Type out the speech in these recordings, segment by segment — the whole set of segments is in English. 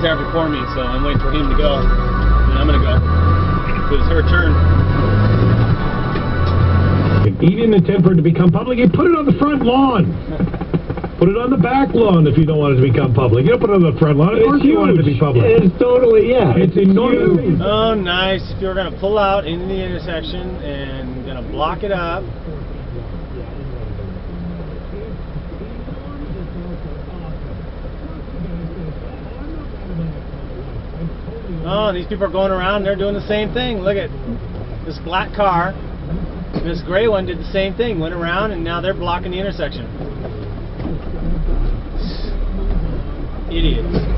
There before me, so I'm waiting for him to go, and I'm gonna go. So it's her turn. Eating the temper to become public, you put it on the front lawn. Put it on the back lawn if you don't want it to become public. You don't put it on the front lawn. Of course you want it to be public. It's totally, yeah. It's enormous. Oh, nice. If you're gonna pull out into the intersection and gonna block it up. Oh, these people are going around, they're doing the same thing. Look at this black car. This gray one did the same thing, went around, and now they're blocking the intersection. Idiots.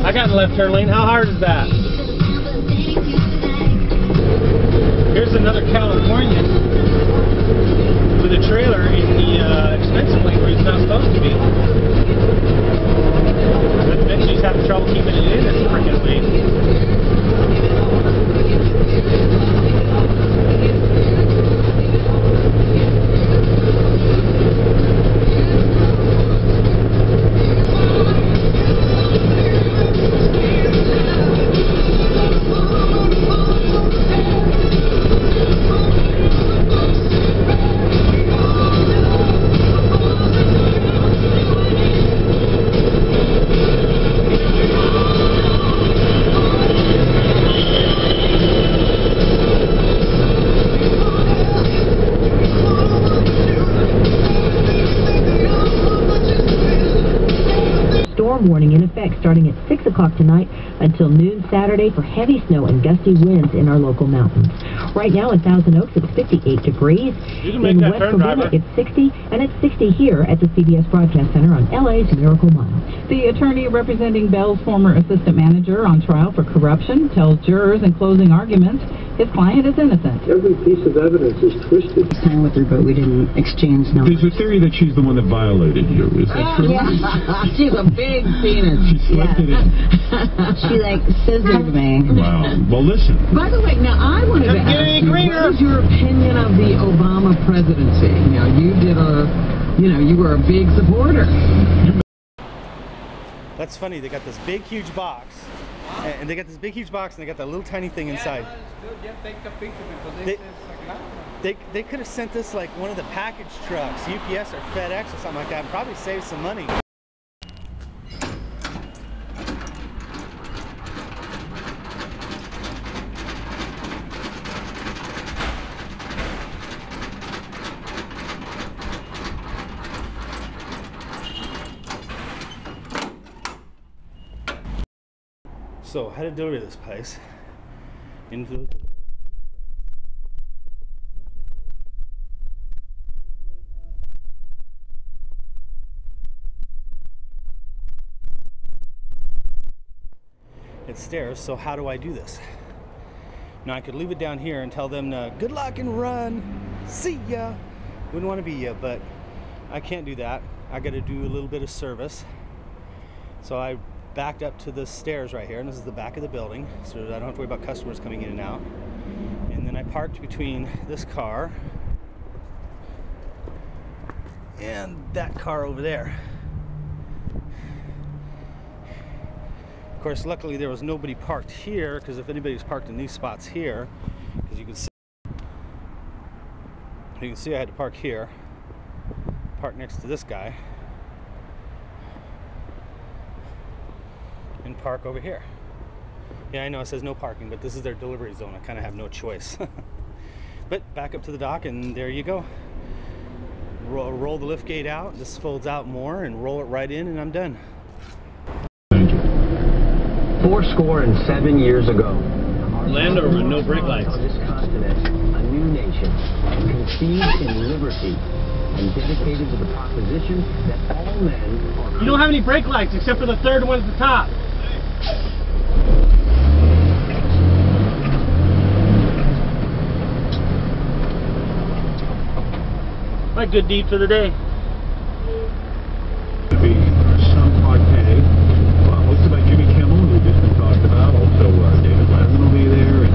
I got in the left turn lane. How hard is that? Here's another Californian with a trailer in the expensive lane where he's not supposed to be. I bet he's having trouble keeping it in this freaking lane. Warning in effect starting at 6 o'clock tonight until noon Saturday for heavy snow and gusty winds in our local mountains. Right now in Thousand Oaks it's 58 degrees. In West Covina it's 60, and it's 60 here at the CBS Broadcast Center on LA's Miracle Mile. The attorney representing Bell's former assistant manager on trial for corruption tells jurors in closing arguments his client is innocent. Every piece of evidence is twisted. I signed with her, but we didn't exchange numbers. There's a theory that she's the one that violated you. Is that true? Yeah. She's a big penis. She slipped it in. She like scissored me. Wow. Well, listen. By the way, now I wanted to ask you, what is your opinion of the Obama presidency? Now you did you were a big supporter. That's funny, they got this big huge box. And they got this big huge box and they got that little tiny thing inside. They could have sent this like one of the package trucks, UPS or FedEx or something like that, and probably saved some money. So, how to deliver this place into the it's stairs, so how do I do this? Now I could leave it down here and tell them good luck and run, see ya. Wouldn't want to be ya, but I can't do that. I got to do a little bit of service. So I backed up to the stairs right here, and this is the back of the building, so I don't have to worry about customers coming in and out. And then I parked between this car and that car over there. Of course, luckily there was nobody parked here, because if anybody's parked in these spots here, because you can see I had to park here, park next to this guy, and park over here. Yeah, I know it says no parking, but this is their delivery zone. I kind of have no choice. But back up to the dock, and there you go. Roll the lift gate out. This folds out more, and roll it right in, and I'm done. 87 years ago. Land Rover with no brake lights. On this continent, a new nation, conceived in liberty and dedicated to the proposition that all men are... You don't have any brake lights except for the third one at the top. My good deed for the day. Hosted by Jimmy Kimmel, who just been talked about. Also, David Letterman will be there, and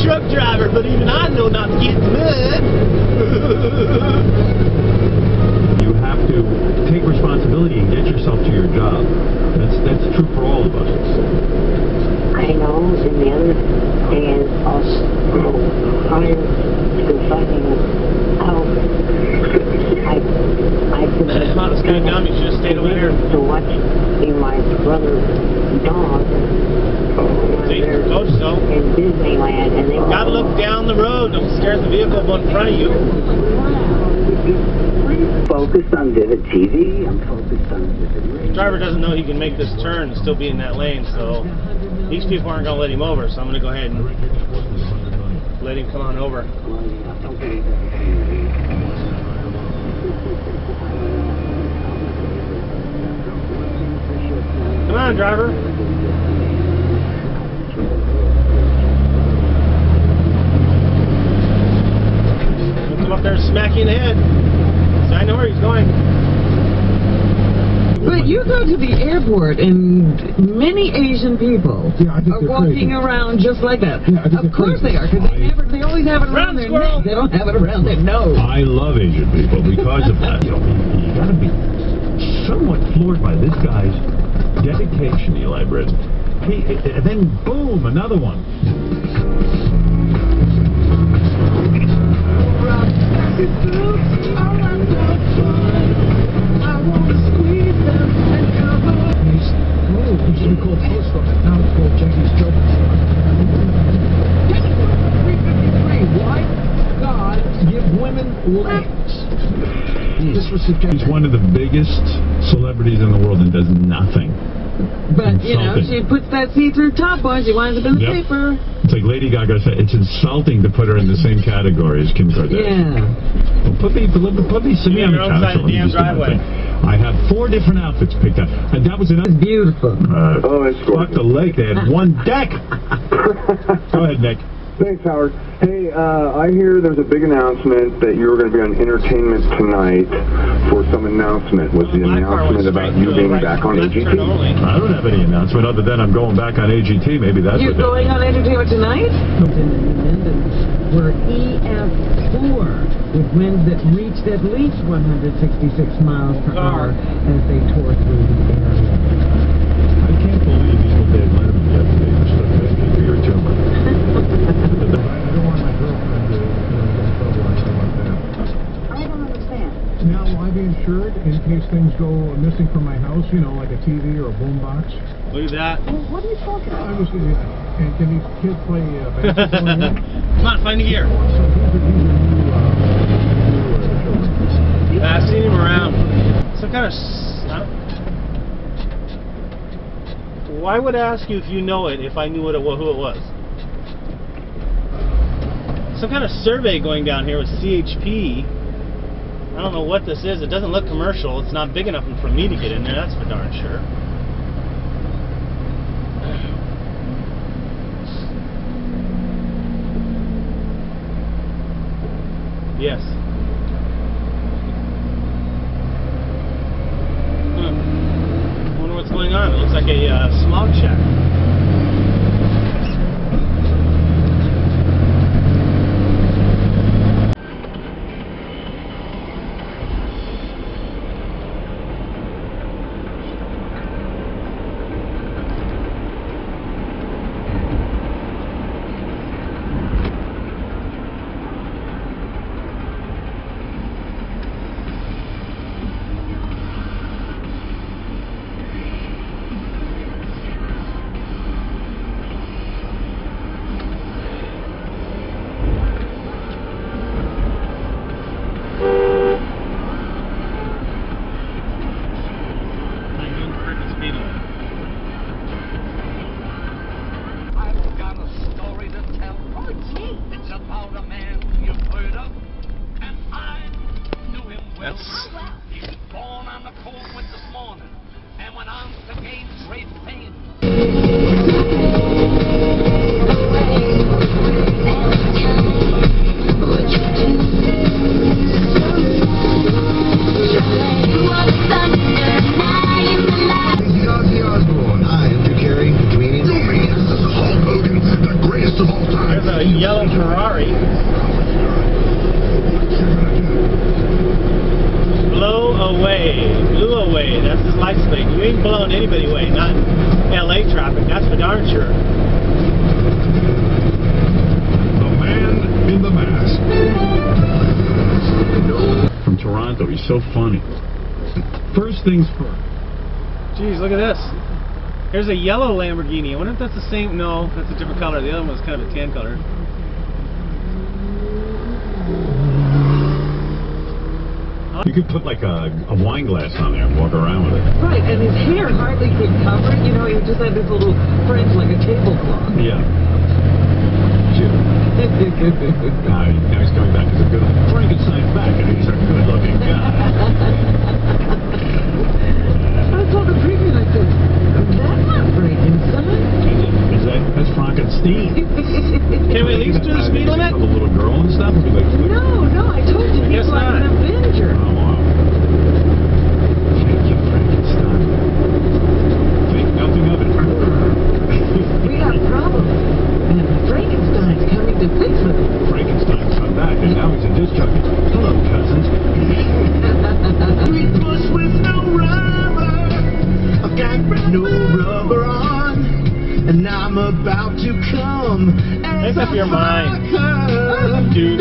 truck driver, but even I know not to get in the mud. You have to take responsibility and get yourself to your job. That's true for all of us. I know, and the other thing is also prior to finding out, I've been Come on, it's going down. You should have stayed over there. to watch my brother's dog. See, told you so. In Disneyland, and they Gotta look down the road. Don't scare the vehicle in front of you. Focused on Vivid TV. I'm focused on Vivid Radio. The driver doesn't know he can make this turn and still be in that lane, so these people aren't going to let him over, so I'm going to go ahead and let him come on over. Come on, driver. He'll come up there and smack you in the head. So I know where he's going. But you go to the airport and many Asian people are walking around just like that. Of course they are, because they always have it around their neck. They don't have it around their nose. I love Asian people because of that. You gotta be somewhat floored by this guy's dedication, Eli Britton. And then boom, another one. Used to be called Post Office, now it's called Jackie's Joke. 353. Why God give women legs? This was He's one of the biggest celebrities in the world and does nothing. But, you know, she puts that see-through top on, she winds up in the paper. It's like Lady Gaga said, it's insulting to put her in the same category as Kim Kardashian. Yeah. Well, put me, sit me on the couch. I have 4 different outfits picked out. And that was enough. It's beautiful. It's fuck the lake. They had one deck. Go ahead, Nick. Thanks, Howard. Hey, I hear there's a big announcement that you were going to be on Entertainment Tonight for some announcement. Was the announcement about you being back on AGT? I don't have any announcement other than I'm going back on AGT. Maybe that's You're going on Entertainment Tonight? We're EF4 with winds that reached at least 166 miles per hour as they tore through the area. I can't believe you told Dave Letterman yesterday you're stuck in for your tumor. I don't want my girlfriend to get in trouble or anything like that. I don't understand. Now, will I be insured in case things go missing from my house, you know, like a TV or a boombox? Look at that. Well, what are you talking about? And can these kids play basketball in here? Come on, find the gear. So these are new children. I've seen him around. Some kind of... Why would I ask you if you know it if I knew who it was? Some kind of survey going down here with CHP. I don't know what this is. It doesn't look commercial. It's not big enough for me to get in there, that's for darn sure. Yes. I wonder what's going on. It looks like a smog check. blown Ferrari. Blew away. That's his license plate. You ain't blown anybody away, not LA traffic, that's for darn sure. The man in the mask. From Toronto, he's so funny. First things first. Jeez, look at this. Here's a yellow Lamborghini. I wonder if that's the same. No, that's a different color. The other one was kind of a tan color. You could put like a wine glass on there and walk around with it. Right, and his hair hardly could cover it. You know, he just had this little fringe like a tablecloth. Yeah. Now he's coming back as a good Frankenstein back, and he's a good-looking guy. I told the preview, I said, that's not Frankenstein. That's Frankenstein. Can we at least do the speed limit? The little girl and stuff? No, I told you he's like an Avenger. Oh, wow. Thank you, Frankenstein. Think nothing of it. We got problems, and Frankenstein's coming to fix them. Frankenstein's come back, and now he's a disc jockey. Hello, cousins. We push with no rubber. I've got no rubber on, and I'm about to come. Make up your mind, dude.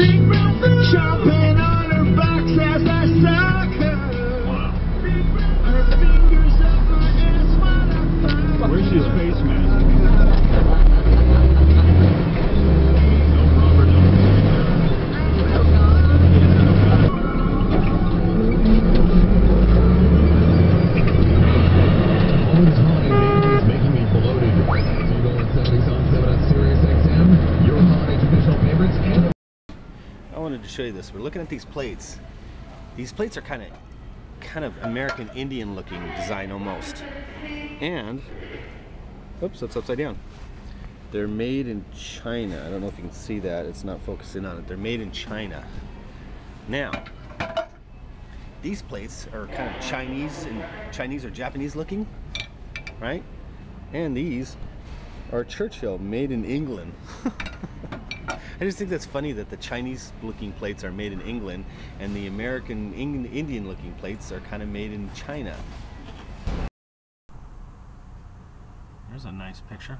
Jumping on her box as I suck her. Wow. Her fingers up my ass while I fuck. Where's his face mask? I wanted to show you this. We're looking at these plates. These plates are kind of American Indian looking design almost. And oops, that's upside down. They're made in China. I don't know if you can see that. It's not focusing on it. They're made in China. Now, these plates are kind of Chinese or Japanese looking, right? And these are Churchill, made in England. I just think that's funny that the Chinese looking plates are made in England and the American Indian looking plates are kind of made in China. There's a nice picture.